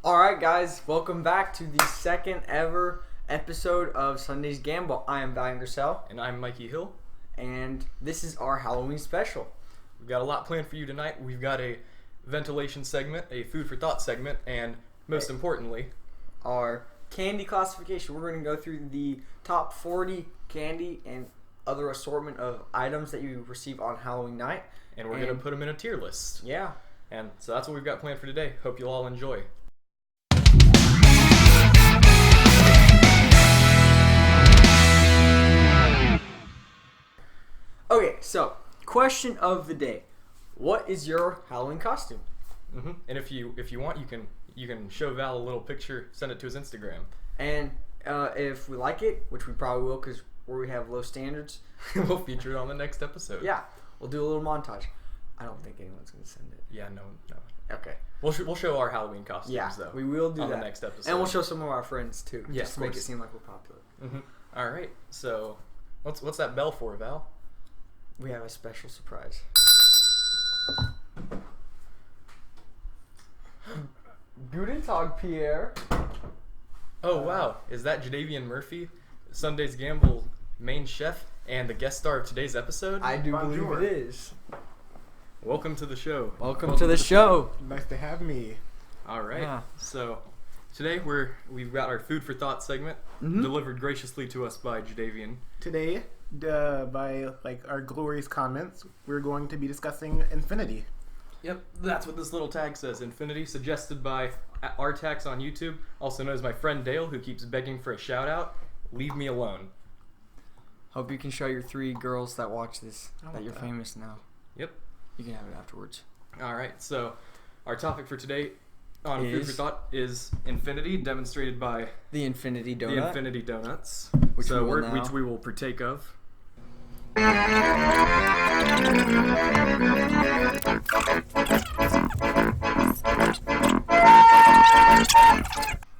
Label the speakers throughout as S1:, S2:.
S1: Alright guys, welcome back to the second ever episode of Sunday's Gamble. I am Valiant Grissel.
S2: And I'm Mikey Hill.
S1: And this is our Halloween special.
S2: We've got a lot planned for you tonight. We've got a ventilation segment, a food for thought segment, and most importantly,
S1: our candy classification. We're going to go through the top 40 candy and other assortment of items that you receive on Halloween night.
S2: And we're going to put them in a tier list.
S1: Yeah.
S2: And so that's what we've got planned for today. Hope you'll all enjoy.
S1: Okay, so question of the day: what is your Halloween costume?
S2: And if you want, you can show Val a little picture, send it to his Instagram,
S1: and if we like it, which we probably will, because we have low standards,
S2: we'll feature it on the next episode.
S1: Yeah, we'll do a little montage. I don't think anyone's gonna send it.
S2: Yeah, no.
S1: Okay.
S2: We'll show our Halloween costumes though.
S1: We will do
S2: on
S1: that
S2: the next episode,
S1: and we'll show some of our friends too,
S2: yeah,
S1: just to make it seem like we're popular.
S2: All right. So, what's that bell for, Val?
S1: We have a special surprise. Guten Tag, Pierre.
S2: Oh wow, is that Jadavian Murphy, Sunday's Gamble main chef and the guest star of today's episode?
S1: I do believe it is.
S2: Welcome to the show.
S1: Welcome to the show.
S3: Nice to have me.
S2: All right.
S1: Yeah.
S2: So today we've got our food for thought segment delivered graciously to us by Jadavian.
S3: Today, by our glorious comments, we're going to be discussing Infinity.
S2: Yep, that's what this little tag says. Infinity, suggested by Artax on YouTube, also known as my friend Dale, who keeps begging for a shout out. Leave me alone.
S1: Hope you can show your 3 girls that watch this that you're
S3: that.
S1: famous now.
S2: Yep.
S1: You can have it afterwards.
S2: All right. So our topic for today on food for thought is Infinity, demonstrated by
S1: the Infinity Donut.
S2: the Infinity Donuts,
S1: which
S2: we will partake of.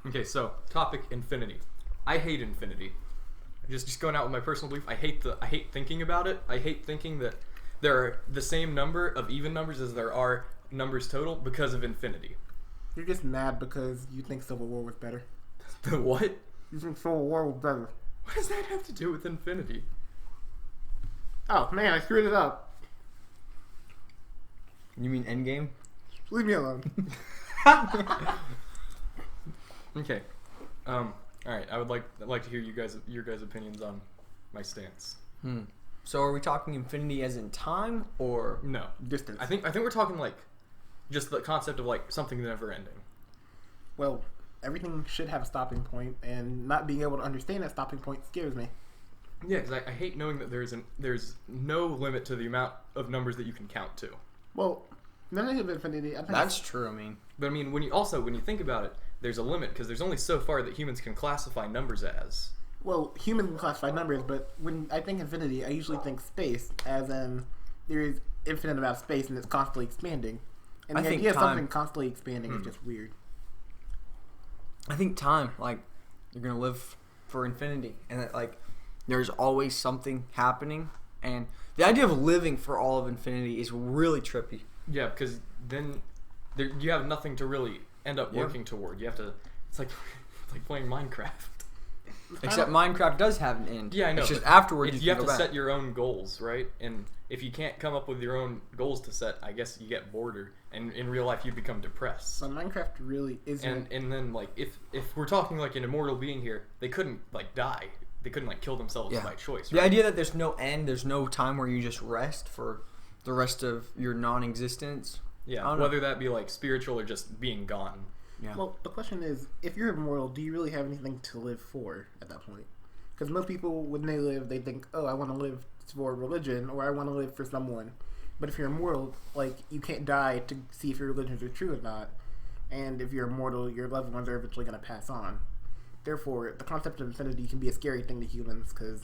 S2: Okay, so topic Infinity. I hate Infinity. Just going out with my personal belief. I hate thinking about it. I hate thinking that there are the same number of even numbers as there are numbers total because of Infinity.
S3: You're just mad because you think Civil War was better.
S2: The what?
S3: You think Civil War was better.
S2: What does that have to do with Infinity?
S3: Oh, man, I screwed it up.
S1: You mean Endgame?
S3: Leave me alone.
S2: Okay. All right. I would like to hear your guys' opinions on my stance.
S1: So are we talking infinity as in time or
S2: No.
S3: Distance.
S2: I think we're talking just the concept of something never ending.
S3: Well, everything should have a stopping point, and not being able to understand that stopping point scares me.
S2: Yeah, because I hate knowing that there's no limit to the amount of numbers that you can count to.
S3: Well, none of Infinity. I think
S1: that's true. I mean,
S2: but I mean when you think about it, there's a limit because there's only so far that humans can classify numbers as.
S3: Well, humans can classify numbers, but when I think Infinity, I usually think space, as in there is infinite amount of space and it's constantly expanding. And
S1: I
S3: the
S1: think
S3: idea of
S1: time.
S3: something constantly expanding is just weird.
S1: I think time, you're gonna live for infinity, and that there's always something happening, and the idea of living for all of infinity is really trippy.
S2: Yeah, because then you have nothing to really end up working toward. You have to. It's like playing Minecraft.
S1: Except Minecraft does have an end.
S2: Yeah, I know.
S1: It's just afterwards
S2: you have
S1: can
S2: to
S1: go
S2: set
S1: back.
S2: your own goals, right? And if you can't come up with your own goals to set, I guess you get bored, and in real life you become depressed.
S3: So Minecraft really isn't.
S2: And then if we're talking an immortal being here, they couldn't die. They couldn't kill themselves by choice. Right?
S1: The idea that there's no end, there's no time where you just rest for the rest of your non-existence.
S2: Yeah, whether that be spiritual or just being gone.
S1: Yeah.
S3: Well, the question is, if you're immortal, do you really have anything to live for at that point? Because most people, when they live, they think, oh, I want to live for religion, or I want to live for someone. But if you're immortal, you can't die to see if your religions are true or not. And if you're immortal, your loved ones are eventually going to pass on. Therefore, the concept of infinity can be a scary thing to humans, because,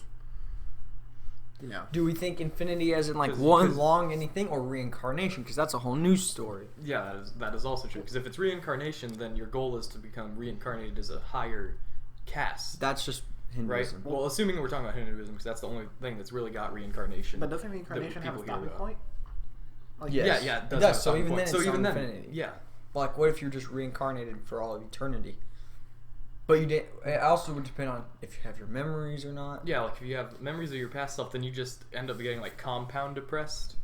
S1: Do we think infinity as in one long anything or reincarnation? Because that's a whole new story.
S2: Yeah, that is also true. Because if it's reincarnation, then your goal is to become reincarnated as a higher caste.
S1: That's just Hinduism.
S2: Right? Well, assuming we're talking about Hinduism, because that's the only thing that's really got reincarnation.
S3: But doesn't reincarnation have a stopping point?
S1: Yes.
S2: Yeah, it
S1: It does.
S2: have a
S1: So
S2: stopping
S1: even
S2: point.
S1: then,
S2: So
S1: it's
S2: even
S1: not
S2: then,
S1: infinity.
S2: yeah.
S1: But like, what if you're just reincarnated for all of eternity? But you did. It also would depend on if you have your memories or not.
S2: Yeah, like if you have memories of your past self, then you just end up getting like compound depressed.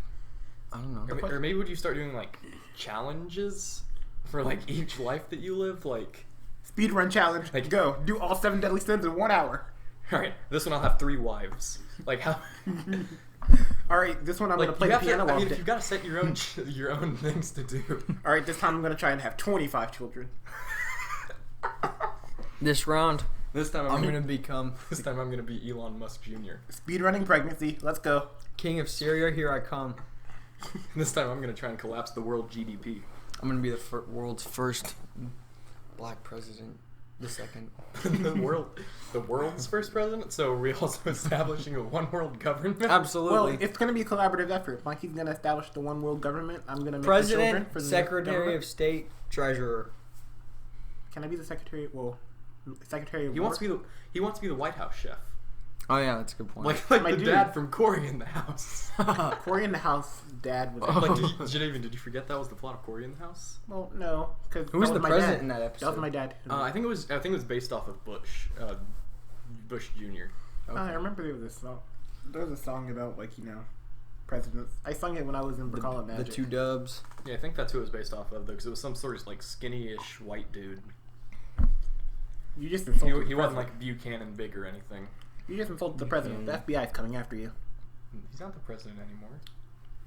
S1: I don't know.
S2: Or maybe would you start doing like challenges for like each life that you live? Like
S3: Speedrun challenge.
S2: Like-
S3: Go. Do all 7 deadly sins in 1 hour.
S2: all right, this one I'll have 3 wives. Like how?
S3: Alright, this one I'm
S2: Like
S3: going to play
S2: you
S3: the
S2: have
S3: piano
S2: to, I
S3: while
S2: mean,
S3: I'm
S2: if you gotta set your own your own things to do.
S3: Alright, this time I'm going to try and have 25 children.
S1: This round,
S2: This time
S1: I'm gonna become
S2: This time I'm gonna be Elon Musk Jr.
S3: Speedrunning pregnancy. Let's go.
S1: king of Syria. Here I come.
S2: This time I'm gonna try and collapse the world GDP.
S1: I'm gonna be the world's first black president. The second.
S2: the world's first president. So we're also establishing a one world government.
S3: Well,
S1: Absolutely.
S3: it's going to be a collaborative effort. Mikey's going to establish the one world government. I'm going to make the children
S1: President,
S3: for the
S1: Secretary
S3: government.
S1: of State, Treasurer.
S3: Can I be the secretary? Well, secretary of
S2: He
S3: war?
S2: wants to be the White House chef,
S1: Oh yeah, that's a good point.
S2: like
S3: My
S2: the
S3: dude.
S2: dad from Cory in the House.
S3: Corey in the house. Dad was.
S2: Like, did you forget that was the plot of Cory in the House?
S3: Well, no, because
S1: Who was the president in that
S3: That
S1: episode?
S3: was my dad.
S2: I think it was based off of Bush Jr.
S3: Oh, I remember there was a song. There was a song about presidents. I sung it when I was in Bacala
S1: the
S3: Magic.
S1: 2 dubs.
S2: Yeah, I think that's who it was based off of though, because it was some sort of like skinny-ish white dude.
S3: You just insulted.
S2: He
S3: the
S2: wasn't
S3: president.
S2: like Buchanan big or anything.
S3: You just insulted the president. The FBI is coming after you.
S2: He's not the president anymore.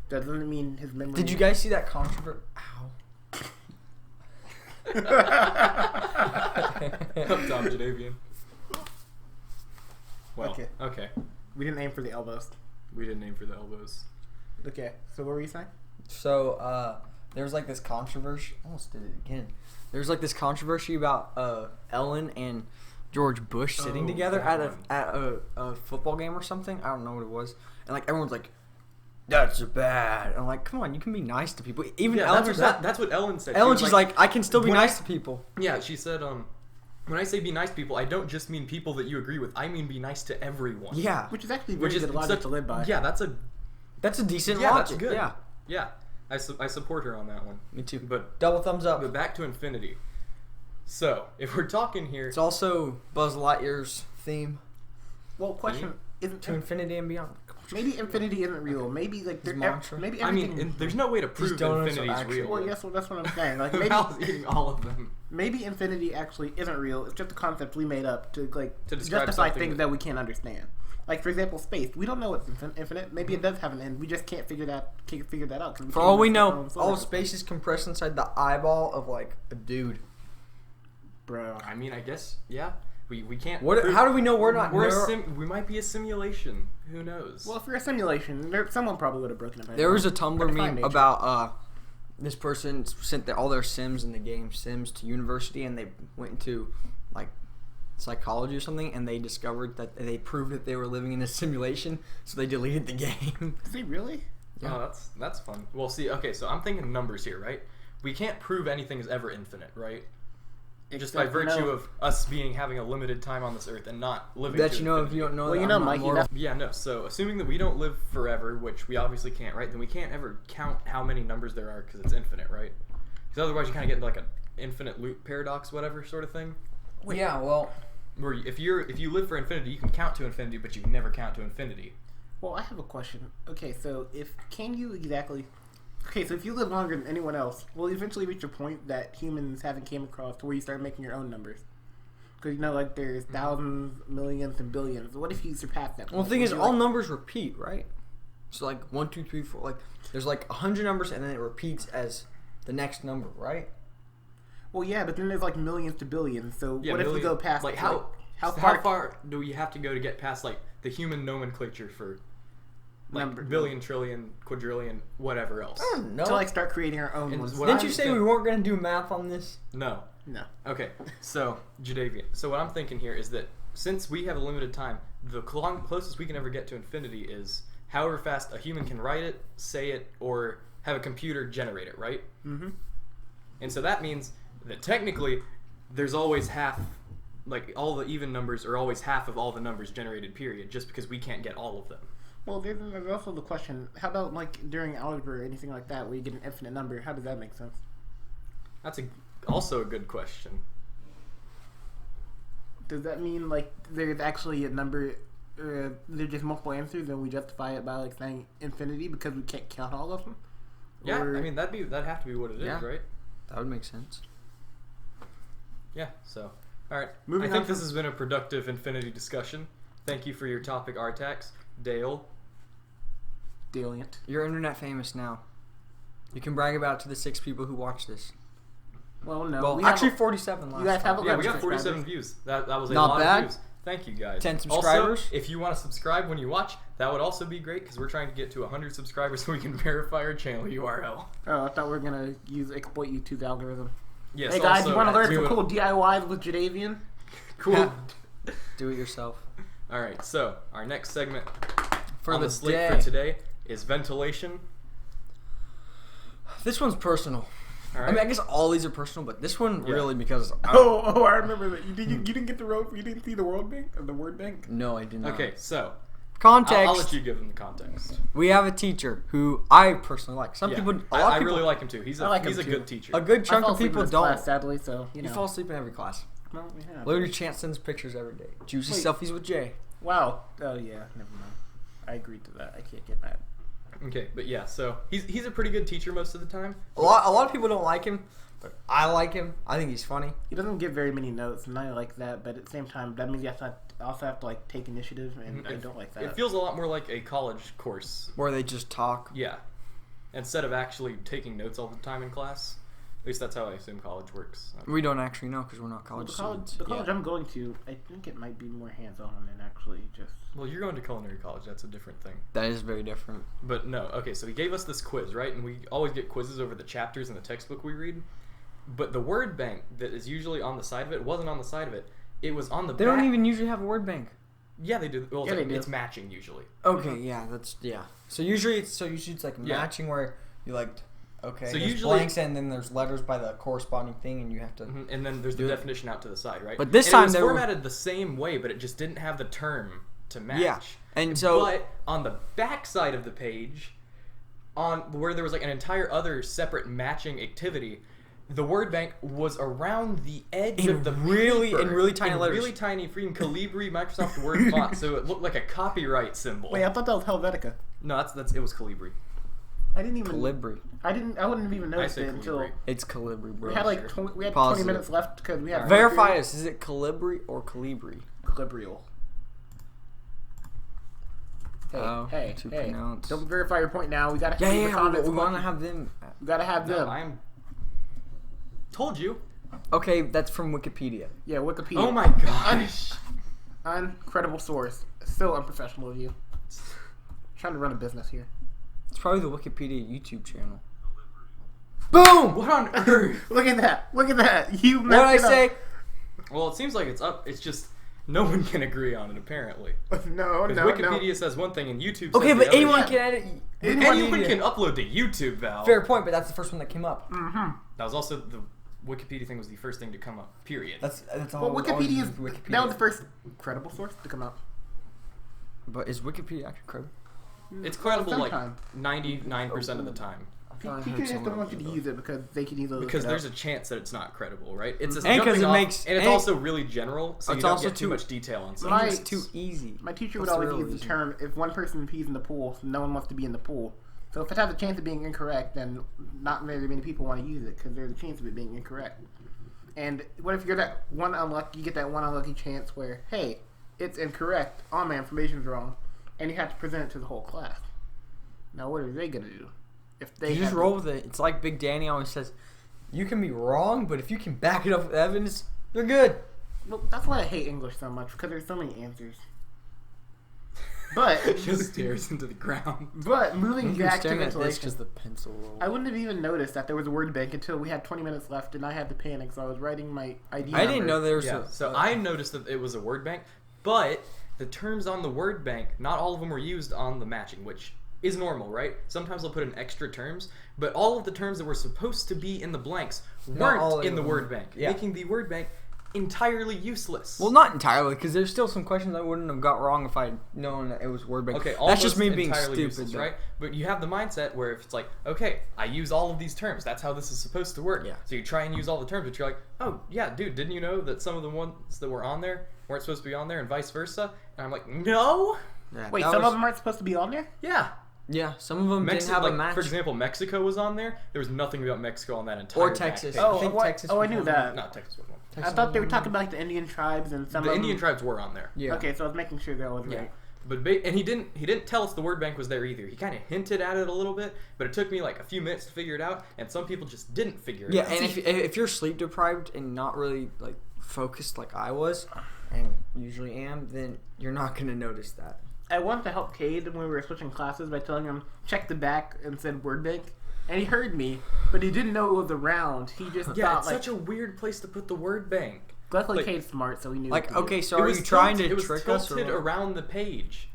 S3: That doesn't mean his memory.
S1: Did you guys see that controversy? Ow.
S2: Up top, Jadavian. Well, okay.
S3: We didn't aim for the elbows.
S2: We didn't aim for the elbows.
S3: Okay, so what were you saying?
S1: So, there's like this controversy. I almost did it again. There's like this controversy about Ellen and George Bush sitting
S2: Oh,
S1: together
S2: that
S1: at
S2: one.
S1: a football game or something. I don't know what it was. And like everyone's like, "That's bad." And I'm like, "Come on, you can be nice to people." Even
S2: Yeah,
S1: Ellen
S2: that's,
S1: herself.
S2: that's what Ellen said.
S1: Ellen,
S2: was
S1: she's like, "I can still be
S2: when
S1: nice
S2: I-
S1: to people."
S2: Yeah, she said, when I say be nice to people, I don't just mean people that you agree with. I mean be nice to everyone.
S1: Yeah,
S3: Which is actually very good logic to live by.
S2: Yeah, that's
S1: that's a decent
S2: yeah,
S1: logic.
S2: that's good.
S1: Yeah,
S2: Yeah, I support her on that one.
S1: me too.
S2: But
S1: Double thumbs up.
S2: back to infinity. So if we're talking here,
S1: It's also Buzz Lightyear's theme
S3: Well, question isn't
S1: to infinity and beyond.
S3: maybe infinity isn't real. Maybe like
S1: His mantra.
S3: maybe
S2: I
S3: everything.
S2: mean, there's no way to prove
S1: donuts are
S2: infinity's
S1: actual.
S2: real.
S3: well, yes, well, that's what I'm saying. Like maybe
S2: Mal's eating all of them.
S3: maybe infinity actually isn't real. It's just a concept we made up to
S2: To describe
S3: justify
S2: something
S3: things that we can't understand. Like for example, space. We don't know it's infinite. Maybe it does have an end. We just can't figure that out. 'Cause
S1: For all we
S3: can't
S1: know,
S3: understand
S1: all
S3: our
S1: of space is compressed inside the eyeball of like a dude.
S3: bro.
S2: I mean, I guess yeah. We can't.
S1: What?
S2: prove-
S1: How do we know we're not?
S2: we might be a simulation. Who knows?
S3: Well, for a simulation, someone probably would have broken it. by
S1: There
S3: now.
S1: was a
S3: By
S1: Tumblr
S3: define
S1: meme
S3: nature.
S1: about this person sent all their Sims in the game Sims to university, and they went into like psychology or something, and they discovered that they proved that they were living in a simulation, so they deleted the game.
S3: Is he really?
S1: Yeah.
S2: Oh, that's fun. Well, see, okay, so I'm thinking numbers here, right? We can't prove anything is ever infinite, right? Just by
S3: Except,
S2: virtue
S3: no.
S2: of us having a limited time on this earth and not living.
S1: That
S2: to
S1: you know, if
S2: infinity.
S1: you don't know,
S3: Well,
S1: that
S3: you know,
S1: I'm not
S3: Mikey,
S1: mortal.
S3: that's-
S2: Yeah, no. So assuming that we don't live forever, which we obviously can't, right? Then we can't ever count how many numbers there are because it's infinite, right? Because otherwise you kind of get into like an infinite loop paradox, whatever sort of thing.
S1: Yeah, well,
S2: Where if you live for infinity, you can count to infinity, but you can never count to infinity.
S3: Well, I have a question. Okay, so so if you live longer than anyone else, will you eventually reach a point that humans haven't came across to where you start making your own numbers? Because like there's thousands, millions, and billions. What if you surpass that?
S1: well, the
S3: point?
S1: thing
S3: Would
S1: is,
S3: you,
S1: all
S3: like-
S1: numbers repeat, right? So like 1, 2, 3, 4. Like there's like 100 numbers, and then it repeats as the next number, right?
S3: Well, yeah, but then there's like millions to billions. So
S2: Yeah,
S3: what if we
S2: million-
S3: go past
S2: like how
S3: far?
S2: far do we have to go to get past like the human nomenclature for like
S3: Number-
S2: billion, trillion, quadrillion, whatever else?
S1: I don't know.
S3: To like start creating our own
S2: And
S3: ones?
S2: what
S1: Didn't
S2: I'm
S1: you say
S2: think-
S1: we weren't gonna do math on this?
S2: No.
S3: No.
S2: Okay, so Jadavian. So what I'm thinking here is that since we have a limited time, the closest we can ever get to infinity is however fast a human can write it, say it, or have a computer generate it, right?
S3: Mm-hmm.
S2: And so that means that technically there's always half, like all the even numbers are always half of all the numbers generated, period, just because we can't get all of them.
S3: Well, there's also the question: how about like during algebra or anything like that, where you get an infinite number? How does that make sense?
S2: That's also a good question.
S3: Does that mean like there's actually a number? There's just multiple answers, and we justify it by like saying infinity because we can't count all of them?
S2: Yeah,
S3: Or-
S2: I mean that'd have to be what it is,
S1: Yeah.
S2: right?
S1: That would make sense.
S2: Yeah. So, all right.
S3: Moving
S2: I think
S3: on
S2: this has been a productive infinity discussion. Thank you for your topic, Artax. Dale.
S3: Dalient.
S1: You're internet famous now. You can brag about it to the 6 people who watch this.
S3: Well, no.
S1: Well,
S3: we
S1: actually,
S3: have
S1: 47 last
S3: you guys have
S1: time.
S3: a-
S2: Yeah, we got
S3: subscribers.
S2: 47 views. That was a
S1: Not
S2: lot
S1: bad.
S2: of views. Thank you guys.
S1: 10 subscribers.
S2: Also, if you want to subscribe when you watch, that would also be great because we're trying to get to 100 subscribers so we can verify our channel URL.
S3: Oh, I thought we were gonna exploit YouTube's algorithm.
S2: Yes.
S3: Hey guys,
S2: also,
S3: you want to learn
S2: do
S3: some
S2: it-
S3: cool DIYs with Jadavian?
S2: Cool.
S1: Do it yourself.
S2: All right. So our next segment
S1: For
S2: on
S1: the
S2: the slate
S1: day.
S2: for today is ventilation.
S1: This one's personal.
S2: All right.
S1: I mean, I guess all these are personal, but this one
S2: Yeah.
S1: really because
S3: I remember that. You didn't get you didn't see the World Bank or the Word Bank?
S1: No, I did not.
S2: Okay. So
S1: Context.
S2: I'll let you give them the context.
S1: We have a teacher who I personally like. Some
S2: Yeah.
S1: people, a
S2: I
S1: lot of people,
S2: really like him too. He's
S3: I like
S2: a
S3: him too.
S2: good teacher.
S1: a good
S3: I
S1: chunk
S3: fall
S1: of
S3: asleep in
S1: people
S3: this
S1: don't.
S3: class, sadly, so
S1: You fall asleep in every class.
S3: Well, yeah.
S1: Literally, Chance sends pictures every day. Juicy
S3: Wait.
S1: selfies with Jay.
S3: Wow. Oh yeah. Never mind. I agreed to that. I can't get mad.
S2: Okay, but yeah, so he's a pretty good teacher most of the time.
S1: A lot of people don't like him, but I like him. I think he's funny.
S3: He doesn't give very many notes, and I like that. But at the same time, that means you also have to like take initiative, and I don't like that.
S2: It feels a lot more like a college course.
S1: Where they just talk.
S2: Yeah. Instead of actually taking notes all the time in class. At least that's how I assume college works.
S1: We don't actually know because we're not college
S3: The college,
S1: students.
S3: the college
S2: Yeah.
S3: I'm going to, I think it might be more hands-on than actually just.
S2: Well, you're going to culinary college. That's a different thing.
S1: That is very different.
S2: But no, okay, so he gave us this quiz, right? And we always get quizzes over the chapters in the textbook we read. But the word bank that is usually on the side of it wasn't on the side of it. It was on the
S1: They
S2: back.
S1: don't even usually have a word bank.
S2: Yeah, they do. Well,
S3: Yeah, they do.
S2: it's matching usually.
S1: Okay, yeah, yeah. So usually it's like
S2: Yeah.
S1: matching where you like okay.
S2: So
S1: there's
S2: usually-
S1: blanks and then there's letters by the corresponding thing and you have to.
S2: And then there's the
S1: Do it.
S2: definition out to the side, right?
S1: But this
S2: and
S1: time
S2: it was
S1: they were-
S2: formatted the same way, but it just didn't have the term to match.
S1: Yeah, and so
S2: But on the back side of the page, on where there was like an entire other separate matching activity, the word bank was around the edge
S1: In
S2: of the
S1: really-
S2: paper,
S1: in really tiny letters.
S2: really tiny freaking Calibri Microsoft Word font, so it looked like a copyright symbol.
S3: Wait, I thought that was Helvetica.
S2: No, it was Calibri.
S3: I didn't even.
S1: Calibri.
S3: I wouldn't have even
S2: I
S3: noticed
S2: say
S3: it until
S2: Calibri.
S1: It's Calibri, bro.
S3: we had like
S2: Sure.
S3: 20, we had
S1: Positive.
S3: 20 minutes left because we had
S2: Alright.
S1: Verify us. Is it Calibri or Calibri?
S3: Calibrial. Hey,
S1: Oh,
S3: hey,
S1: to
S3: hey!
S1: pronounce.
S3: Don't verify your point now. We gotta
S1: Yeah,
S3: leave the
S1: yeah.
S3: comments.
S1: We want to
S3: funky.
S1: have them.
S3: We gotta have
S2: No,
S3: them.
S2: I'm. Told you.
S1: Okay, that's from Wikipedia.
S3: Yeah, Wikipedia.
S2: Oh my gosh.
S3: Uncredible source. So unprofessional of you. Trying to run a business here.
S1: It's probably the Wikipedia YouTube channel. Boom!
S2: What on earth?
S3: Look at that! Look at that! You
S1: What did I
S3: messed it
S1: say?
S2: Well, it seems like it's up. It's just no one can agree on it apparently.
S3: up. No,
S2: Because
S3: no,
S2: Wikipedia says one thing and YouTube says
S1: Okay,
S2: the
S1: but
S2: other.
S1: anyone
S3: Yeah.
S1: can edit.
S2: Anyone can upload to YouTube, Val.
S1: Fair point, but that's the first one that came up.
S2: That was also the Wikipedia thing was the first thing to come up. Period.
S1: That's all.
S3: Well,
S1: always
S3: Wikipedia
S1: use
S3: is
S1: Wikipedia.
S3: that was the first credible source to come up.
S1: But is Wikipedia actually credible?
S2: It's credible like
S3: Sometime.
S2: 99% of the time.
S3: Teachers just don't want you to use it because they can easily
S2: Because
S3: look it
S2: there's
S3: up.
S2: a chance that it's not credible, right? It's a
S1: And 'cause
S2: jumping
S1: it
S2: off,
S1: makes-
S2: and it's
S1: and-
S2: also really general, so you
S1: It's
S2: don't
S1: also
S2: get too
S1: too-
S2: much detail on something.
S3: My-
S1: It's too easy.
S3: My teacher would
S1: That's
S3: always
S1: the
S3: use
S1: real
S3: the
S1: reason.
S3: term, if one person pees in the pool, no one wants to be in the pool. So if it has a chance of being incorrect, then not very many people want to use it because there's a chance of it being incorrect. And what if you're that one unlucky, you get that one unlucky chance where, hey, it's incorrect, all my information's wrong, and you have to present it to the whole class. Now what are they going to do? If they
S1: You just
S3: have
S1: roll with it. It's like Big Danny always says, you can be wrong, but if you can back it up with evidence, you're good.
S3: Well, that's why I hate English so much, because there's so many answers. But
S2: Just stares into the ground.
S3: but moving
S1: You're
S3: back to
S1: staring at this
S3: ventilation,
S1: because the pencil roll.
S3: I wouldn't have even noticed that there was a word bank until we had 20 minutes left, and I had to panic, so I was writing my ID
S1: I didn't
S3: number.
S1: know there was
S2: Yeah. So I noticed that it was a word bank, but the terms on the word bank, not all of them were used on the matching, which is normal, right? Sometimes they'll put in extra terms, but all of the terms that were supposed to be in the blanks
S1: Not all
S2: weren't
S1: of
S2: in the
S1: them.
S2: word bank,
S1: Yeah.
S2: making the word bank entirely useless.
S1: Well, not entirely, because there's still some questions I wouldn't have got wrong if I'd known that it was word bank.
S2: Okay,
S1: that's just me being
S2: entirely
S1: stupid,
S2: useless,
S1: though.
S2: right? But you have the mindset where if it's like, okay, I use all of these terms. That's how this is supposed to work.
S1: Yeah.
S2: So you try and use all the terms, but you're like, oh yeah, dude, didn't you know that some of the ones that were on there weren't supposed to be on there, and vice versa? And I'm like, no.
S1: Yeah,
S3: Wait,
S1: that
S3: some
S1: was-
S3: of them aren't supposed to be on there?
S2: Yeah.
S1: Yeah, some of them didn't have a match.
S2: For example, Mexico was on there. There was nothing about Mexico on that entire.
S1: Or
S2: back
S1: Texas.
S2: page.
S1: I think Texas.
S3: Oh, I
S1: was
S3: knew
S1: one.
S3: that.
S2: No, Texas wasn't.
S3: I thought they were talking about like the Indian tribes and some
S2: The
S3: of
S2: Indian
S3: them.
S2: tribes were on there.
S1: Yeah.
S3: Okay, so I was making sure that was
S2: Yeah.
S3: right.
S2: But and he didn't tell us the word bank was there either. He kind of hinted at it a little bit, but it took me like a few minutes to figure it out, and some people just didn't figure it
S1: Yeah,
S2: out.
S1: and if you're sleep deprived and not really like focused like I was, and usually am, then you're not gonna notice that.
S3: I wanted to help Cade when we were switching classes by telling him check the back and said word bank, and he heard me, but he didn't know it was around. He just
S2: Yeah,
S3: thought
S2: it's
S3: like.
S2: such a weird place to put the word bank.
S3: Luckily,
S2: like-
S3: Cade's smart, so he knew.
S1: Like,
S3: what to do.
S1: okay, so are you trying to trick us? Or
S2: tilted
S1: what?
S2: around the page.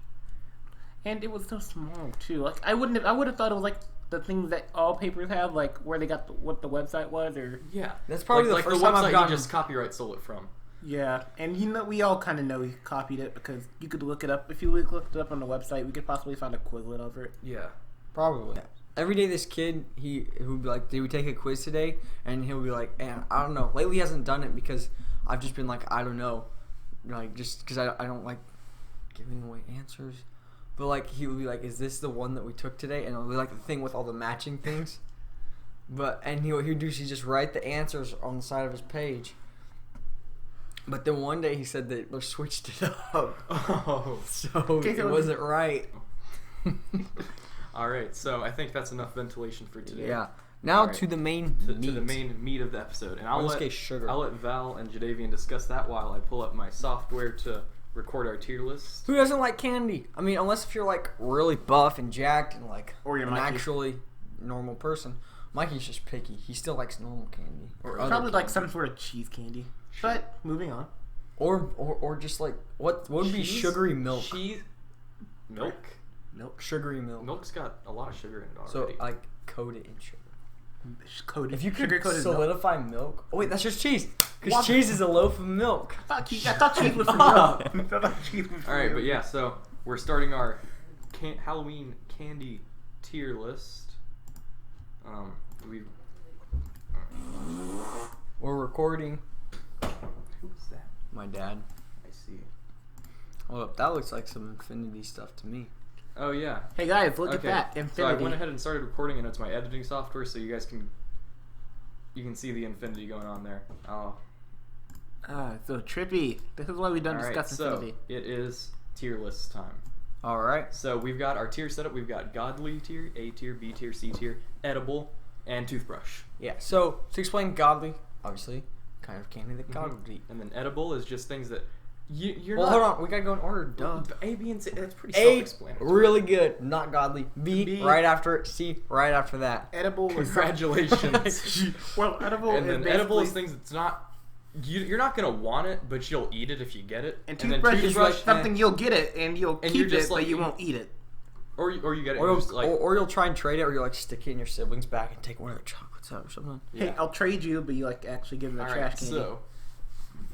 S3: And it was so small too. Like I would have thought it was like the things that all papers have, like where they got what the website was, or
S2: Yeah,
S1: That's probably
S2: like
S1: the first
S2: the
S1: time
S2: website
S1: I've gotten.
S2: he just copyright stole it from.
S3: yeah. And we all kind of know he copied it because you could look it up. If you looked it up on the website, we could possibly find an equivalent of it.
S2: Yeah.
S1: Probably. Every day, this kid, he would be like, "Did we take a quiz today?" And he'll be like, I don't know. Lately, he hasn't done it because I've just been like, I don't know, like just because I don't like giving away answers. But like, he would be like, "Is this the one that we took today?" And it'll be like the thing with all the matching things. And what he'd do is he'd just write the answers on the side of his page. But then one day he said that they switched it up,
S2: Oh.
S1: so it wasn't right.
S2: All right, so I think that's enough ventilation for today.
S1: Yeah. Now
S2: Alright.
S1: to the main
S2: To
S1: meat.
S2: the main meat of the episode, and I'll
S1: In this
S2: let
S1: case, sugar.
S2: I'll let Val and Jadavian discuss that while I pull up my software to record our tier list.
S1: Who doesn't like candy? I mean, unless if you're like really buff and jacked and like
S3: Or you're
S1: an
S3: Mikey.
S1: actually normal person. Mikey's just picky. He still likes normal candy. Or other
S3: Probably like
S1: candy.
S3: some sort of cheese candy.
S2: Sure.
S3: But moving on.
S1: Or just like what would be
S2: Cheese?
S1: sugary milk?
S2: Cheese, milk.
S3: Milk.
S1: Sugary milk.
S2: Milk's got a lot of sugar in it
S1: So
S2: already.
S1: like coat it in sugar.
S3: Coated.
S1: If you could
S3: sugar-coated milk.
S1: solidify milk. Oh wait, that's just cheese.
S3: What?
S1: Because cheese is a loaf of milk.
S3: I thought cheese was for milk. I thought cheese was for
S2: All right,
S3: milk.
S2: but yeah, so we're starting our Halloween candy tier list. We
S1: We're recording.
S2: who's that?
S1: My dad.
S2: I see.
S1: Well, that looks like some Infinity stuff to me.
S2: Oh yeah.
S3: Hey guys, look at
S2: Okay,
S3: that.
S2: So I
S3: Infinity.
S2: went ahead and started recording, and it's my editing software, so you guys can see the infinity going on there. Oh,
S3: So trippy. This is why we don't
S2: all right.
S3: discuss
S2: So
S3: Infinity.
S2: it is tier list time.
S1: All right.
S2: So we've got our tier setup. We've got godly tier, A tier, B tier, C tier, edible, and toothbrush.
S1: Yeah. So to explain godly, obviously, kind of candy that God would eat.
S2: And then edible is just things that you're
S1: Well,
S2: not.
S1: hold on. We gotta go in order. Duh.
S2: A, B, and C. That's pretty
S1: A,
S2: self-explanatory.
S1: really good, not godly. B,
S3: B.
S1: right after it. C, right after that.
S3: Edible was
S2: Congratulations.
S3: well, edible
S2: And
S3: is
S2: then edible is
S3: basically-
S2: things that's not. You're not gonna want it, but you'll eat it if you get it.
S3: And
S2: then
S3: toothbrush is like
S1: eh.
S3: something you'll get it and you'll
S2: And
S3: keep
S2: you're
S3: it,
S2: just
S3: but
S2: like-
S3: you won't eat it.
S2: or you get it.
S1: Or
S2: and
S1: you'll,
S2: just like,
S1: or you'll try and trade it, or you'll like stick it in your siblings' back and take one of their chocolates out or something.
S2: yeah.
S3: Hey, I'll trade you, but you like actually give them a
S2: All
S3: trash
S2: right,
S3: candy.
S2: so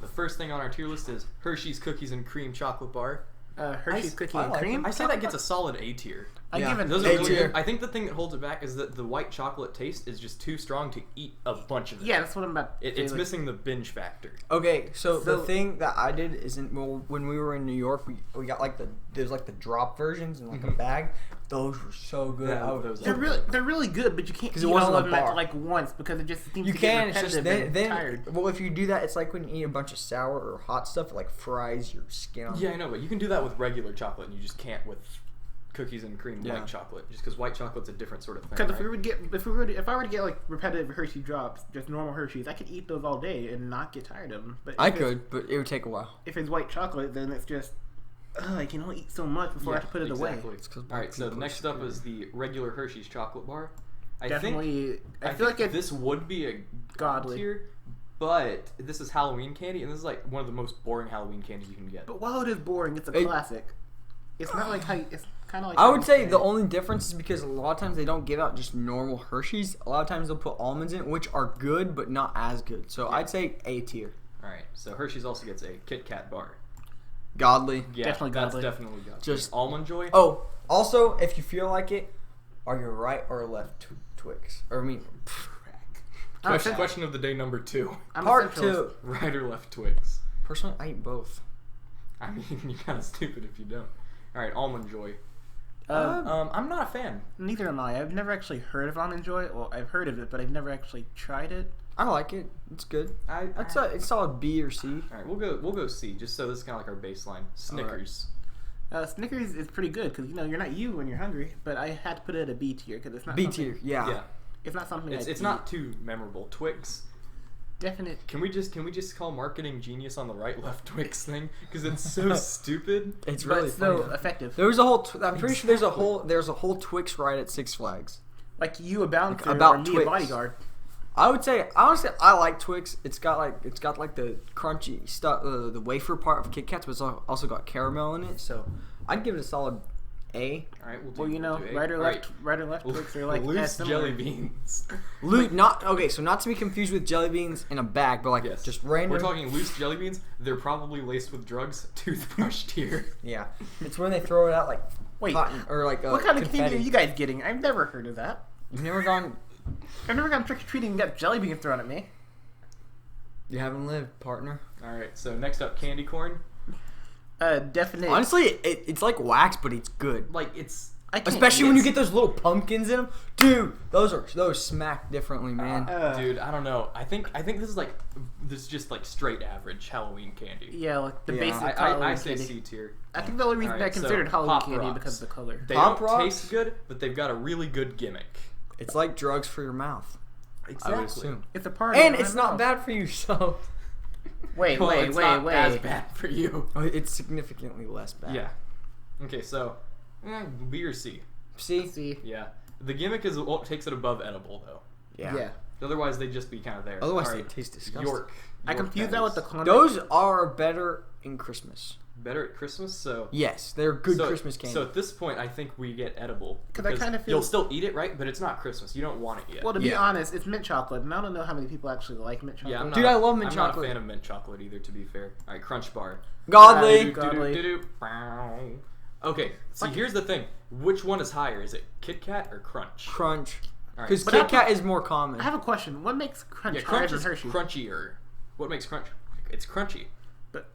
S2: the first thing on our tier list is Hershey's Cookies and Cream Chocolate Bar.
S3: Hershey's cookie
S1: I
S3: and
S1: like
S3: cream.
S2: I say that gets a solid A tier.
S3: I
S1: Yeah.
S3: give it
S2: Those are
S1: A
S2: really
S1: tier.
S2: good. I think the thing that holds it back is that the white chocolate taste is just too strong to eat a bunch of it.
S3: Yeah, that's what I'm about. to
S2: It's
S3: say, like-
S2: missing the binge factor.
S1: Okay, so the
S3: So-
S1: thing that I did is when we were in New York, we got like there's like the drop versions in like a bag. Those were so good.
S2: Yeah,
S1: I would-
S2: those
S3: They're really good, but you can't
S1: 'Cause
S3: eat
S1: it wasn't
S3: all
S1: a
S3: of them at
S1: bar.
S3: like once because it just seems
S1: You
S3: to get
S1: can. It's just
S3: repetitive
S1: then
S3: and tired.
S1: well, if you do that, it's like when you eat a bunch of sour or hot stuff, it like fries your skin.
S2: Yeah, I know, but you can do that with regular chocolate, and you just can't with cookies and cream
S1: Yeah.
S2: white chocolate, just because white chocolate's a different sort of thing.
S3: Because
S2: Right?
S3: if I were to get like repetitive Hershey drops, just normal Hershey's, I could eat those all day and not get tired of them. But
S1: I
S3: if it's-
S1: could, but it would take a while.
S3: If it's white chocolate, then it's just I can only eat so much before I have to put it away.
S1: It's 'cause
S2: All right, so
S1: people are
S2: next up
S1: stupid.
S2: is the regular Hershey's chocolate bar. I think
S3: Definitely, I feel like it's
S2: this would be a
S3: godly.
S2: tier, but this is Halloween candy, and this is like one of the most boring Halloween candies you can get.
S3: But while it is boring, it's a
S1: It-
S3: classic. It's not like how it's kind of like.
S1: I
S3: how
S1: would
S3: you
S1: say
S3: say
S1: the
S3: it.
S1: only difference is because a lot of times they don't give out just normal Hershey's. A lot of times they'll put almonds in, which are good but not as good. So I'd say A tier.
S2: All right, so Hershey's also gets a Kit Kat bar.
S1: Godly.
S2: Yeah,
S3: Definitely
S2: that's
S3: godly.
S2: definitely godly.
S1: Just-
S2: Almond Joy.
S1: Oh, also, if you feel like it, are you right or left Twix? Or I mean,
S2: Question of the day number 2.
S3: I'm a
S1: part
S3: centralist.
S1: 2.
S2: Right or left Twix?
S1: Personally, I eat both.
S2: I mean, you're kind of stupid if you don't. All right, Almond Joy.
S3: Uh,
S2: I'm not a fan.
S3: Neither am I. I've never actually heard of Almond Joy. Well, I've heard of it, but I've never actually tried it.
S1: I like it. It's good. It's solid B or C.
S2: All right, we'll go C, just so this is kind of like our baseline. Snickers.
S3: Snickers is pretty good because you're not you when you're hungry, but I had to put it at a B tier because it's not
S1: B
S3: something-
S1: tier. Yeah.
S2: Yeah,
S3: It's not something.
S2: it's not too memorable. Twix.
S3: definite.
S2: Can we just call marketing genius on the right left Twix thing because it's so stupid.
S1: It's
S3: But
S1: really
S3: it's so
S1: funny.
S3: effective.
S1: There was a whole. I'm pretty sure there's a whole Twix ride at Six Flags.
S3: Like you a bouncer
S1: Like, about
S3: or me
S1: Twix.
S3: a bodyguard.
S1: I would say honestly, I like Twix. It's got like the crunchy stuff, the wafer part of Kit Kats, but it's also got caramel in it. So I'd give it a solid A.
S2: All right, we'll do.
S3: Well,
S2: we'll do A.
S3: right or
S2: All
S3: left Twix are like
S2: loose
S3: as similar.
S2: jelly beans.
S1: So not to be confused with jelly beans in a bag, but like
S2: Yes.
S1: just random.
S2: We're talking loose jelly beans. They're probably laced with drugs. Toothbrush tier.
S1: Yeah, it's when they throw it out like
S3: Wait,
S1: cotton or like
S3: what kind of
S1: confetti.
S3: candy are you guys getting? I've never heard of that.
S1: You've never gone.
S3: I've never gone trick or treating and got jelly beans thrown at me.
S1: You haven't lived, partner.
S2: All right, so next up, candy corn.
S3: Definite.
S1: Honestly, it's like wax, but it's good.
S2: Like it's
S3: I can't
S1: Especially
S3: eat
S1: when
S3: it.
S1: you get those little pumpkins in them, dude. Those smack differently, man.
S2: dude, I don't know. I think this is just like straight average Halloween candy.
S3: Yeah, like the
S1: Yeah.
S3: basic
S2: I
S3: Halloween
S2: say
S3: candy.
S2: C tier.
S3: I think the only reason
S2: Alright,
S3: I considered
S2: so
S3: Halloween
S2: Pop
S3: candy
S2: Rocks.
S3: because of the color.
S2: They
S1: Pop
S2: don't
S1: Rocks?
S2: taste good, but they've got a really good gimmick.
S1: It's like drugs for your mouth. I would assume.
S3: It's a part.
S1: And
S3: of
S1: it's
S3: my
S1: not
S3: mouth.
S1: bad for you, so
S3: Wait,
S2: Well,
S3: wait,
S2: it's not
S3: wait,
S2: as
S3: wait.
S2: bad for you.
S1: it's significantly less bad.
S2: Yeah. Okay, so B or C.
S1: See?
S3: See,
S2: Yeah. The gimmick is what takes it above edible though.
S3: yeah.
S2: Otherwise, they'd just be kind of there.
S1: Otherwise,
S2: All
S1: they
S2: right,
S1: taste disgusting.
S2: York.
S3: I confused that with the
S2: patties.
S3: Klondike.
S1: Those are better in Christmas.
S2: Better at Christmas, so
S1: Yes, they're good
S2: so,
S1: Christmas candy.
S2: So at this point, I think we get edible
S3: 'Cause I kinda feel-
S2: you'll still eat it, right? But it's not Christmas. You don't want it yet.
S3: Well, to be
S1: Yeah.
S3: honest, it's mint chocolate, and I don't know how many people actually like mint chocolate.
S2: yeah, I'm not,
S1: Dude, I love mint
S2: I'm
S1: chocolate.
S2: not a fan of mint chocolate either. To be fair, all right, Crunch Bar.
S1: Godly.
S3: Godly.
S2: Do-do-do-do. Bow. Okay, see, here's the thing. Which one is higher? Is it Kit Kat or Crunch?
S1: Crunch.
S2: All right,
S1: Because
S3: But
S1: Kit
S3: I-
S1: Kat is more common.
S3: I have a question. What makes Crunch
S2: yeah,
S3: higher
S2: Crunch
S3: than
S2: is
S3: Hershey?
S2: crunchier. What makes Crunch? It's crunchy.
S3: But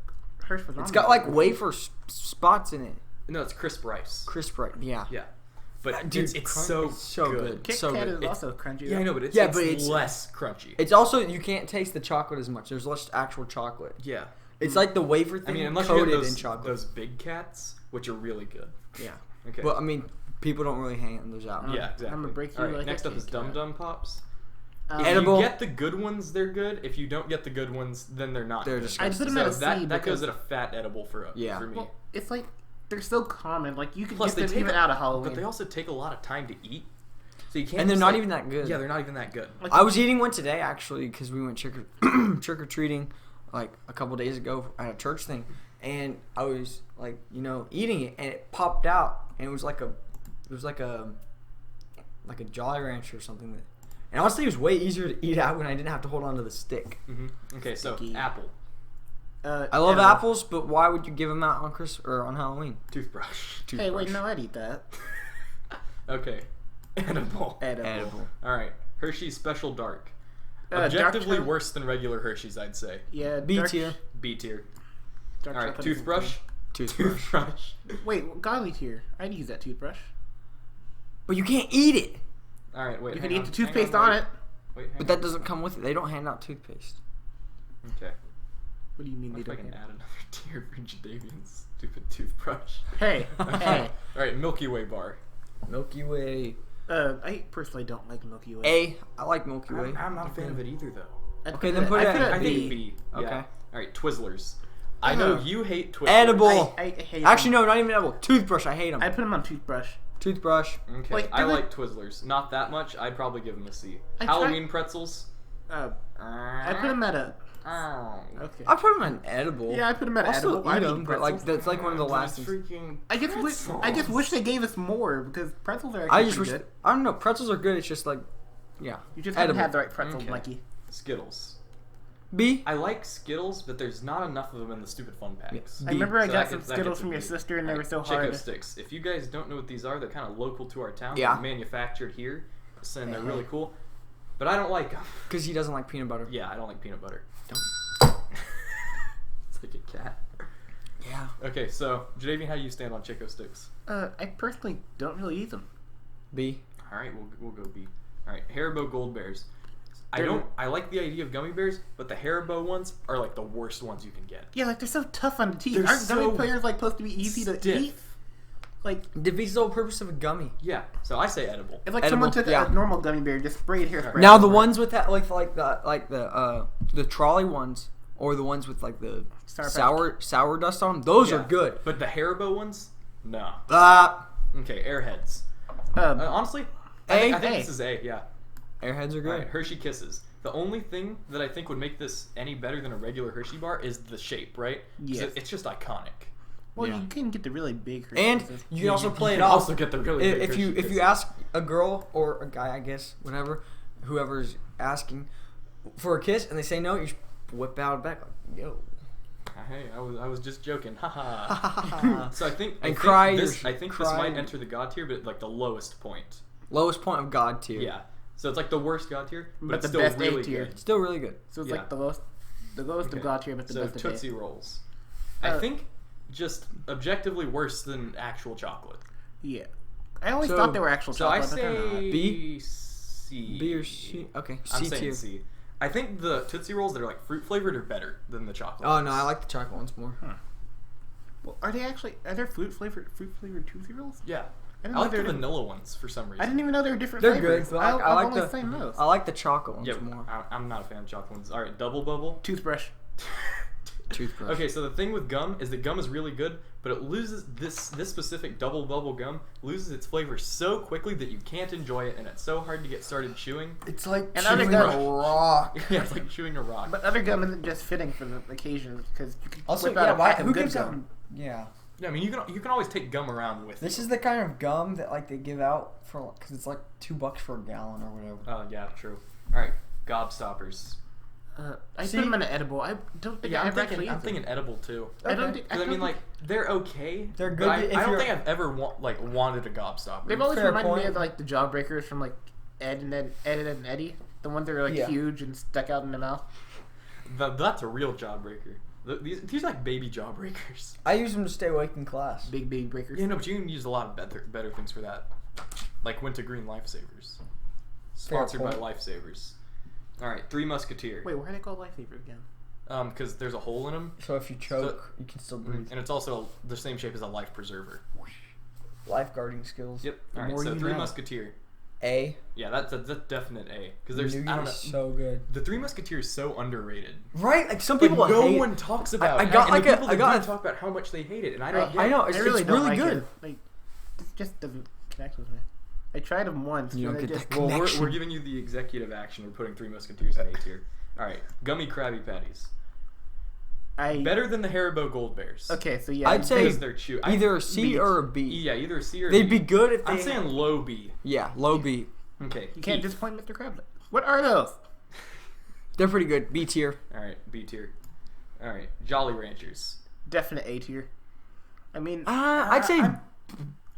S3: Hershey was
S1: It's got like wafer spots in it.
S2: No, it's crisp rice.
S1: Crisp right. Yeah.
S2: Yeah, but
S1: Dude,
S2: it's
S1: Crunch
S2: so
S1: is so good.
S3: Kit
S1: so
S3: Kat
S1: good.
S3: is also crunchy.
S2: Yeah, I know, but it's,
S1: Yeah,
S2: it's
S1: but it's-
S2: less crunchy.
S1: It's also you can't taste the chocolate as much. There's less actual chocolate.
S2: Yeah.
S1: It's like the wafer
S2: I
S1: thing
S2: mean, unless you
S1: coated
S2: get
S1: in chocolate.
S2: those big cats, which are really good.
S1: Yeah.
S2: Okay.
S1: But I mean, people don't really hand those out.
S2: yeah, exactly.
S3: I'm gonna break you
S2: All right,
S3: like a
S2: next up is
S3: Kit
S2: Dum
S3: Kat.
S2: Dum Pops.
S3: Um,
S2: If
S1: Edible.
S2: you get the good ones, they're good. If you don't get the good ones, then they're not.
S1: They're
S2: good.
S1: disgusting.
S3: I put them
S2: So
S3: at a C
S2: that goes
S3: because
S2: at a fat edible for
S1: Yeah.
S2: for me.
S3: well, it's like they're so common. Like you could
S2: Plus,
S3: get
S2: they
S3: them
S2: take
S3: even out of Halloween.
S2: but they also take a lot of time to eat. So you can't.
S1: And they're
S2: just,
S1: not
S2: like-
S1: even that good.
S2: Yeah, they're not even that good.
S3: Like,
S1: I was eating one today actually because we went trick or treating like a couple days ago at a church thing, and I was like eating it and it popped out and it was like a Jolly Rancher or something. And honestly, it was way easier to eat out when I didn't have to hold on to the stick.
S2: Okay, so
S3: Sticky.
S2: apple,
S1: I love
S3: edible.
S1: apples, but why would you give them out on Christmas or on Halloween?
S2: toothbrush.
S3: Hey, wait, no, I'd eat that.
S2: Okay, edible.
S3: Edible.
S2: All right, Hershey's Special Dark.
S3: Dark
S2: Objectively
S3: chocolate?
S2: worse than regular Hershey's, I'd say.
S3: Yeah,
S1: B
S3: dark-
S1: tier.
S2: B tier.
S3: dark
S2: All right,
S3: chocolate is
S2: toothbrush.
S1: Toothbrush.
S2: Toothbrush.
S3: Wait, godly tier. I'd use that toothbrush.
S1: But you can't eat it.
S2: All right, wait.
S3: You
S2: hang
S3: can eat
S2: on,
S3: the
S2: hang
S3: toothpaste
S2: wait.
S3: on it.
S2: Wait, hang
S1: But that doesn't come with it. They don't hand out toothpaste.
S2: on. Okay.
S3: What do you mean
S2: What
S3: they
S2: if I
S3: don't?
S2: can add another tier for Jadavian's stupid toothbrush?
S3: Hey, hey.
S2: All right, Milky Way bar.
S1: Milky Way.
S3: I personally don't like Milky Way.
S1: A. I like Milky Way.
S2: I'm not a fan of it either, though.
S3: I'd
S1: Okay,
S3: put
S1: then
S3: it-
S1: put
S3: I'd
S1: it at
S3: at
S2: I think
S3: B.
S2: B. Yeah.
S1: Okay.
S2: All right, Twizzlers. I know you hate Twizzlers.
S1: Edible.
S3: I hate
S1: Actually,
S3: them.
S1: no, not even edible. Toothbrush. I hate them.
S3: I put them on toothbrush.
S1: Toothbrush.
S2: Okay,
S3: Like,
S2: I
S3: they're
S2: like Twizzlers. Not that much. I'd probably give them a C.
S3: I
S2: Halloween pretzels.
S3: I put them at a.
S2: Oh.
S3: Okay.
S1: I put them in edible.
S3: Yeah, I put them at
S1: I'll still
S3: edible. I'd
S1: eat
S3: eat
S1: them, but like
S3: pretzels.
S1: that's like one of the last things.
S2: Freaking
S3: I just wish they gave us more because pretzels are actually
S1: I just wish.
S3: pretty good.
S1: I don't know. Pretzels are good. It's just like, yeah.
S3: You just
S1: edible.
S3: haven't had the right pretzels,
S2: Okay.
S3: Mikey.
S2: Skittles.
S1: B.
S2: I like Skittles, but there's not enough of them in the stupid fun packs.
S3: I remember I
S2: So
S3: got
S2: that
S3: some
S2: gets- that
S3: Skittles
S2: gets
S3: from
S2: a
S3: your
S2: B.
S3: sister, and they were so
S2: Chico
S3: hard.
S2: Sticks. If you guys don't know what these are, they're kind of local to our town.
S1: Yeah.
S2: They're manufactured here, and they're really cool. But I don't like them.
S1: Because he doesn't like peanut butter.
S2: Yeah, I don't like peanut butter.
S1: Don't.
S2: It's like a cat.
S1: Yeah.
S2: Okay, so Jadavian, how do you stand on Chico Sticks?
S3: I personally don't really eat them.
S1: B.
S2: All right, we'll go B. All right, Haribo Gold Bears.
S3: They're-
S2: I like the idea of gummy bears, but the Haribo ones are like the worst ones you can get.
S3: Yeah, like they're so tough on the teeth.
S2: They're
S3: Aren't
S2: so
S3: gummy bears like supposed to be easy to
S2: stiff.
S3: eat? Like
S1: Defeats the whole purpose of a gummy.
S2: Yeah, so I say edible.
S3: it's like
S1: Edible,
S3: someone took
S1: yeah.
S3: a normal gummy bear, just sprayed hairspray.
S1: Now
S3: all
S1: the
S3: over it.
S1: ones with that like the trolley ones or the ones with like the sour dust on them, those
S2: Yeah.
S1: are good.
S2: But the Haribo ones, no. Okay, Airheads. Honestly, I think
S1: A.
S2: this is A. Yeah.
S1: Airheads are
S2: All
S1: good.
S2: right, Hershey Kisses. The only thing that I think would make this any better than a regular Hershey bar is the shape, right? 'Cause
S3: Yes.
S2: It's just iconic.
S3: Well,
S1: Yeah.
S3: you can get the really big.
S1: And
S3: Hershey's.
S1: you can also play
S2: you
S1: it
S2: can
S1: off.
S2: also get the really big
S1: if you
S2: Hershey
S1: if
S2: Kisses.
S1: you ask a girl or a guy, I guess, whatever, whoever's asking for a kiss, and they say no, you just whip out a back like, yo.
S2: Hey, I was just joking. Haha. So I think
S1: cry
S2: this
S1: your-
S2: this
S1: cry.
S2: might enter the god tier, but like the lowest point.
S1: Lowest point of God tier.
S2: Yeah. So it's like the worst god tier, but,
S3: But
S2: it's
S3: the
S2: still
S3: best A
S2: really
S3: tier.
S2: good.
S1: Still really good.
S3: So it's
S2: Yeah.
S3: like the lowest
S2: Okay.
S3: of God tier, but the
S2: So
S3: best of
S2: Tootsie
S3: A.
S2: Rolls. I
S3: Uh,
S2: think just objectively worse than actual chocolate.
S3: Yeah, I always
S1: So-
S3: thought they were actual
S2: So I
S3: chocolate, but they're not.
S2: say
S1: B?
S2: C.
S1: B or C? Okay,
S2: I'm
S1: C
S2: saying
S1: tier.
S2: C. I think the Tootsie Rolls that are like fruit flavored are better than the chocolate.
S1: Oh no,
S2: ones.
S1: I like the chocolate ones more.
S3: Well, are there fruit flavored Tootsie Rolls?
S2: Yeah.
S3: I didn't
S2: I
S3: know
S2: like
S3: they
S2: the
S3: were different.
S2: vanilla ones for some reason.
S3: I didn't even know they were different
S1: They're
S3: flavors.
S1: good. But
S3: I've
S1: I like
S3: only
S1: the
S3: seen those.
S1: I like the chocolate ones
S2: Yeah,
S1: more.
S2: I'm not a fan of chocolate ones. All right, Double Bubble.
S3: Toothbrush.
S1: Toothbrush.
S2: Okay, so the thing with gum is that gum is really good, but it loses this specific Double Bubble gum loses its flavor so quickly that you can't enjoy it, and it's so hard to get started chewing.
S1: It's like
S3: And other
S1: chewing
S3: gum-
S1: a rock.
S2: Yeah, it's like chewing a rock.
S3: But other gum isn't just fitting for the occasion because you can
S1: Also,
S3: whip out
S1: yeah,
S3: a
S1: why,
S3: pack of
S1: who
S3: good
S1: gives out?
S3: gum.
S1: Yeah.
S2: Yeah, I mean you can always take gum around with
S1: This
S2: you.
S1: is the kind of gum that like they give out for because it's like $2 for a gallon or whatever.
S2: Oh yeah, true. All right, Gobstoppers.
S3: I
S1: See-
S3: put them in an edible. I don't think I
S2: Yeah,
S3: ever actually
S2: I'm
S3: ate them.
S2: thinking edible too.
S3: I don't
S1: Okay.
S3: think.
S2: Because I mean, like they're okay.
S1: They're
S2: but
S1: good
S2: I
S1: if
S2: don't
S1: you're-
S2: think I've ever wanted a Gobstopper.
S3: They've always
S1: Fair
S3: reminded me
S1: point.
S3: of like the Jawbreakers from like Ed and Eddie. The ones that are like
S1: Yeah.
S3: huge and stuck out in the mouth.
S2: That's a real jawbreaker. These are like baby jawbreakers.
S1: I use them to stay awake in class.
S3: Big baby breakers.
S2: Yeah, no, but you can use a lot of better things for that. Like Wintergreen Lifesavers. Sponsored by
S1: point.
S2: Lifesavers. All right, Three Musketeer.
S3: Wait, why are they called Lifesaver again?
S2: Because there's a hole in them,
S1: So if you choke, you can still breathe.
S2: and it's also the same shape as a life preserver.
S1: Lifeguarding skills.
S2: Yep.
S1: The
S2: All right,
S1: more
S2: so
S1: you
S2: Three
S1: know.
S2: Musketeer.
S1: A.
S2: Yeah, that's a definite A. Because there's I don't know.
S1: So good.
S2: The Three Musketeers is so underrated.
S1: Right? Like some
S2: Like
S1: people
S2: no
S1: hate
S2: one talks about
S1: I
S2: it.
S1: got
S2: and
S1: like
S2: the
S1: a-
S2: people
S1: I
S2: that
S1: got
S2: do
S1: a-
S2: talk about how much they hate it, and I don't.
S1: I know.
S3: I
S1: It's,
S3: really
S1: it's
S3: don't
S1: really
S3: like
S1: good.
S3: it. Like, it just doesn't connect with me. I tried them once.
S1: You
S3: and
S1: don't
S3: it
S1: get
S3: just,
S1: that
S2: Well,
S1: connection.
S2: we're giving you the executive action. We're putting Three Musketeers in A tier. All right, Gummy Krabby Patties. Better than the Haribo Gold Bears.
S3: Okay, so yeah.
S1: I'd say
S2: Because they're
S1: either a C
S3: B.
S1: or a B.
S2: Yeah, either a C or a
S1: They'd
S2: B.
S1: be good if they.
S2: I'm saying low B.
S1: Yeah, low B.
S2: Okay.
S3: you can't
S2: Heath.
S3: disappoint Mr. Krabs. What are those?
S1: They're pretty good. B tier.
S2: All right, B tier. All right, Jolly Ranchers.
S3: Definite A tier. I mean,
S1: I'd say.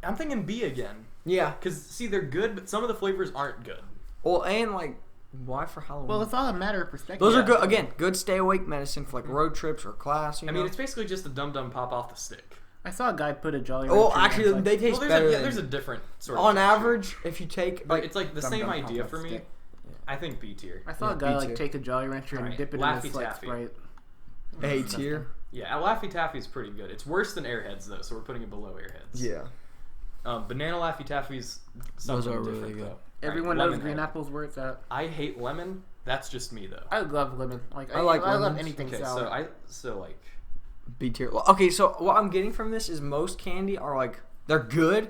S2: I'm thinking B again.
S1: Yeah.
S2: Because, see, they're good, but some of the flavors aren't good.
S1: Well, and like, why for Halloween?
S3: well, it's all a matter of perspective.
S1: Those are
S2: yeah.
S1: good. Again, good stay awake medicine for like road trips or class. You
S2: I
S1: know?
S2: mean, it's basically just a dum-dum pop off the stick.
S3: I saw a guy put a Jolly
S1: Oh,
S3: Rancher
S1: actually,
S3: once,
S1: they taste
S2: Well,
S1: better.
S2: there's a
S1: than-
S2: different sort of
S1: on
S2: texture.
S1: average, if you take
S2: But
S1: like,
S2: it's like the
S1: Dum
S2: same
S1: Dum
S2: idea
S1: Pop
S2: for
S1: Up
S2: me.
S1: stick.
S2: I think B tier.
S3: I saw
S1: Yeah,
S3: a guy
S1: me
S3: like
S1: too.
S3: take a Jolly Rancher and
S2: Alright,
S3: dip it in
S2: Laffy
S3: his like
S2: Taffy.
S3: Sprite.
S1: A tier.
S2: Yeah, Laffy Taffy is pretty good. It's worse than Airheads though, so we're putting it below Airheads.
S1: Yeah.
S2: Banana Laffy Taffy's something
S1: Those are
S2: different
S1: really good.
S2: though.
S3: Everyone
S2: Alright,
S3: knows green
S2: Lemonhead.
S3: apples where it's at.
S2: I hate lemon. That's just me though.
S3: I love lemon. Like
S1: I like
S3: I love
S1: lemons.
S3: anything
S2: Okay,
S3: sour.
S2: so like
S1: B tier. Well, okay, so what I'm getting from this is most candy are like they're good,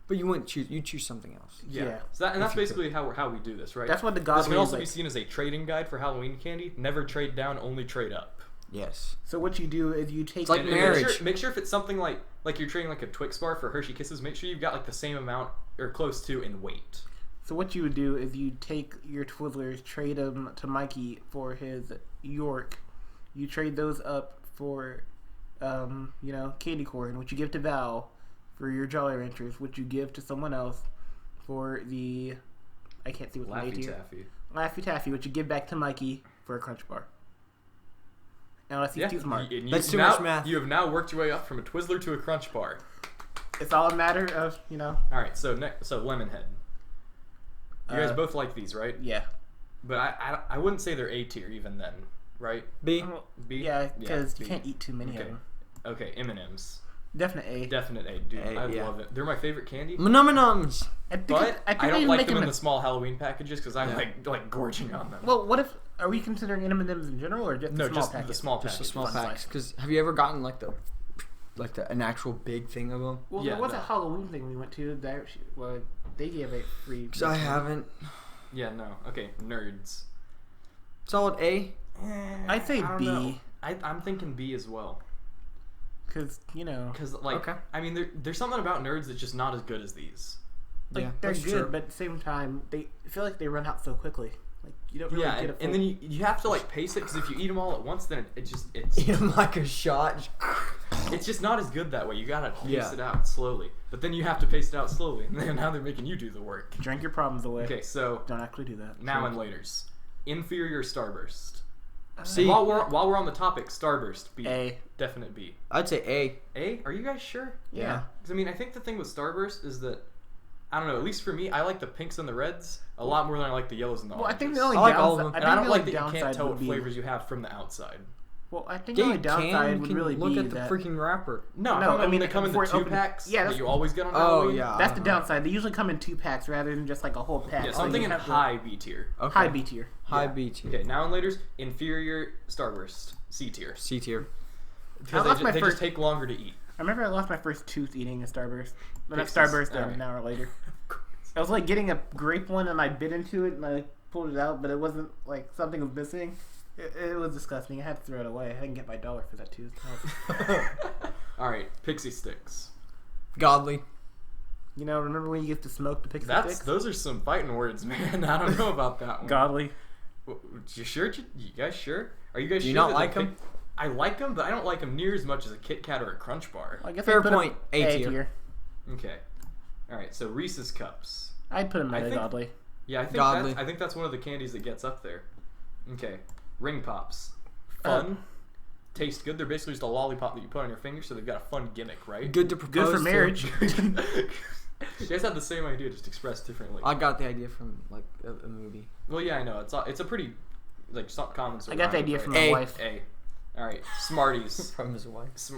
S1: but you wouldn't choose. You choose something else.
S3: Yeah.
S2: So that, and that's
S1: If you
S2: basically how we do this, right?
S3: That's what the
S2: This
S3: Godly
S2: can
S3: is
S2: also
S3: like.
S2: be seen as a trading guide for Halloween candy. Never trade down, only trade up.
S1: Yes.
S3: So what you do is you take
S1: It's like
S2: And
S1: marriage.
S2: Make sure if it's something like you're trading like a Twix bar for Hershey Kisses, make sure you've got like the same amount or close to in weight.
S3: So what you would do is you take your Twizzlers, trade them to Mikey for his York. You trade those up for, candy corn, which you give to Val for your Jolly Ranchers, which you give to someone else for the, I can't see what the name
S2: Laffy
S3: here.
S2: Taffy.
S3: Laffy Taffy, which you give back to Mikey for a Crunch Bar. Unless he's too smart.
S1: That's too much math.
S2: You have now worked your way up from a Twizzler to a Crunch Bar.
S3: It's all a matter of,
S2: All right, so Lemonhead. You guys both like these, right?
S3: Yeah.
S2: But I wouldn't say they're A tier even then, right?
S1: B.
S2: B.
S3: Yeah, because you
S2: B.
S3: can't eat too many of them.
S2: Okay, M&Ms.
S3: Definite A.
S2: Definite A, dude.
S1: A,
S2: I
S1: yeah.
S2: love it. They're my favorite candy.
S1: Num-nums.
S2: But I don't
S3: even
S2: like
S3: make
S2: them in
S3: a-
S2: the small Halloween packages because I like gorging on them.
S3: Well, what if, are we considering M&Ms in general or just
S2: no,
S3: the small
S2: just
S3: packets?
S2: the small
S1: Just
S2: packages.
S1: the small
S3: Fun
S1: packs.
S3: size.
S1: Because have you ever gotten an actual big thing of them?
S3: Well,
S2: Yeah,
S3: there was
S2: no.
S3: a Halloween thing we went to that they gave a free.
S1: Because I haven't.
S2: Yeah, no. Okay, nerds.
S1: Solid A.
S3: I'd say
S2: I don't
S3: B.
S2: know. I'm thinking B as well.
S3: Because,
S2: Because, like,
S1: Okay.
S2: I mean, there's something about nerds that's just not as good as these.
S3: like,
S1: Yeah,
S3: they're
S1: that's
S3: good,
S1: true.
S3: but at the same time, I feel like they run out so quickly. Like, you don't really
S2: Yeah,
S3: get a full...
S2: and then you have to, like, pace it because if you eat them all at once, then it's
S1: Eat them like a shot.
S2: it's just not as good that way. You gotta pace
S1: Yeah.
S2: it out slowly. But then you have to pace it out slowly, and then now they're making you do the work.
S3: Drink your problems away.
S2: Okay, so
S3: Don't actually do that.
S2: now and laters. Inferior Starburst.
S1: C.
S2: And while we're on the topic, Starburst, B.
S3: A.
S2: Definite B.
S1: I'd say A.
S2: A? Are you guys sure?
S3: Yeah.
S2: Because, I mean, I think the thing with Starburst is that, I don't know, at least for me, I like the pinks and the reds a lot more than I like the yellows and the
S3: Well, I
S2: oranges.
S3: think the only
S1: I like
S3: downside...
S1: all of them.
S2: And I don't like that
S3: the
S2: you can't
S3: downside
S2: tell
S3: would
S2: what
S3: be...
S2: flavors you have from the outside.
S3: Well, I think
S1: Yeah,
S3: the only
S1: you
S3: downside
S1: can.
S3: would
S1: You
S3: really
S1: can look
S3: be
S1: at the
S3: that...
S1: freaking wrapper.
S2: No,
S3: No,
S2: I
S3: I
S2: mean,
S3: mean,
S2: they come in the
S3: before it
S2: 2-packs
S3: yeah,
S2: that
S3: that's-
S2: you always get on
S1: Oh,
S2: Halloween.
S1: yeah.
S3: That's the downside. They usually come in 2-packs rather than just like a whole pack.
S2: Yeah,
S3: so
S2: so I'm
S3: you
S2: thinking
S3: have to-
S2: high B tier.
S1: Okay.
S3: High B tier.
S1: High
S2: Yeah.
S1: B tier.
S2: Okay, now and later's inferior Starburst, C tier.
S1: C tier.
S2: Because
S3: lost my
S2: they
S3: first-
S2: just take longer to eat.
S3: I remember I lost my first tooth eating a Starburst. Not
S2: Pixies.
S3: Starburst,
S2: Alright.
S3: an hour later. I was like getting a grape one and I bit into it and I pulled it out, but it wasn't like something was missing. It was disgusting. I had to throw it away. I didn't get my $1 for that tooth.
S2: Alright, Pixie Sticks.
S1: Godly.
S3: You know, remember when you used to smoke the Pixie
S2: Those
S3: Sticks?
S2: are some fighting words, man. I don't know about that one.
S3: Godly.
S2: You sure? You guys sure? Are you guys
S1: Do you
S2: sure?
S1: not
S2: that
S1: like
S2: the
S1: 'em?
S2: I like them, but I don't like them near as much as a Kit Kat or a Crunch Bar.
S3: I guess
S1: Fair
S3: I'd put
S1: point.
S3: him
S1: A tier.
S2: Okay. Alright, so Reese's Cups.
S3: I'd put him
S2: I
S3: at a
S2: think-
S3: Godly.
S2: Yeah,
S1: Godly.
S2: I think that's one of the candies that gets up there. Okay. Ring Pops. Fun. Taste good. They're basically just a lollipop that you put on your finger, so they've got a fun gimmick, right?
S1: Good to propose
S3: Good for
S1: to.
S3: marriage.
S2: You guys had the same idea, just expressed differently.
S1: I got the idea from like a movie.
S2: Well, yeah, I know. It's a pretty like common.
S3: I got the idea from my
S1: A.
S3: wife.
S2: A. All right, Smarties.
S1: From his wife.
S2: Sm-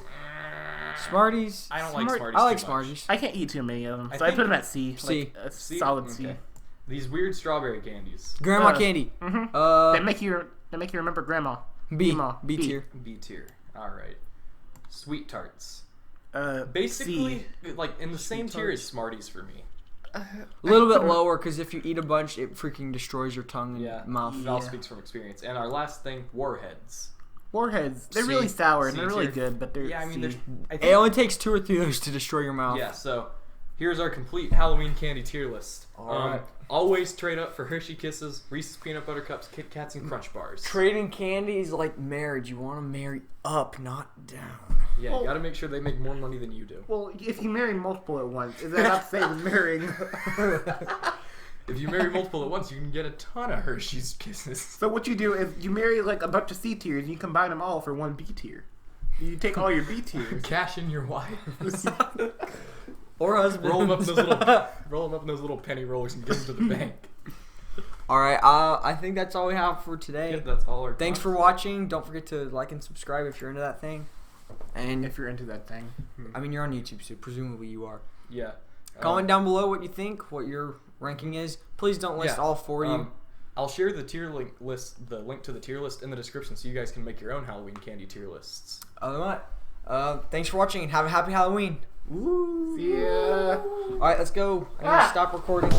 S1: Smarties.
S2: I don't like Smarties.
S1: I like
S2: too much.
S1: Smarties.
S3: I can't eat too many of them,
S2: I
S3: so I
S2: think-
S3: put them at C.
S1: C.
S3: Like a
S2: C?
S3: solid C.
S2: Okay. These weird strawberry candies.
S1: Grandma
S3: Uh,
S1: candy.
S3: Mm-hmm. They make you remember grandma.
S1: B.
S3: Grandma.
S1: B tier.
S2: B tier. All right. Sweet tarts.
S3: C.
S2: Basically, like in the same tier
S1: tarts.
S2: as Smarties for me.
S1: A little bit lower because if you eat a bunch, it freaking destroys your tongue and
S2: Yeah.
S1: mouth.
S2: Val
S3: Yeah.
S2: speaks from experience. And our last thing, Warheads.
S3: Warheads. They're
S1: C.
S3: really sour and
S2: C
S3: they're really
S2: tier.
S3: good, but they're
S2: Yeah, I mean,
S3: C.
S2: I
S1: It
S2: think,
S1: only takes 2 or 3 of those to destroy your mouth.
S2: yeah. So here's our complete Halloween candy tier list.
S1: Alright.
S2: Always trade up for Hershey Kisses, Reese's Peanut Butter Cups, Kit Kats, and Crunch Bars.
S1: Trading candy is like marriage. You want to marry up, not down.
S2: Yeah,
S3: Well-
S2: you gotta make sure they make more money than you do.
S3: Well, if you marry multiple at once, is that not the same as marrying?
S2: If you marry multiple at once, you can get a ton of Hershey's Kisses.
S3: So what you do is you marry like a bunch of C tiers and you combine them all for one B tier. You take all your B tiers.
S2: Cash in your wife.
S1: Or husband.
S2: roll them up in those little penny rollers and give them to the bank.
S1: All right. I think that's all we have for today.
S2: Yeah, that's all our
S1: Thanks for watching. Don't forget to like and subscribe if you're into that thing. And
S3: If you're into that thing.
S1: I mean, you're on YouTube, so presumably you are.
S2: Yeah.
S1: Comment down below what you think, what your ranking is. Please don't list
S2: Yeah,
S1: all 4 of you.
S2: I'll share the the link to the tier list in the description so you guys can make your own Halloween candy tier lists.
S1: Other than that, thanks for watching and have a happy Halloween. Woo!
S3: See ya.
S1: All right, let's go. I'm gonna stop recording.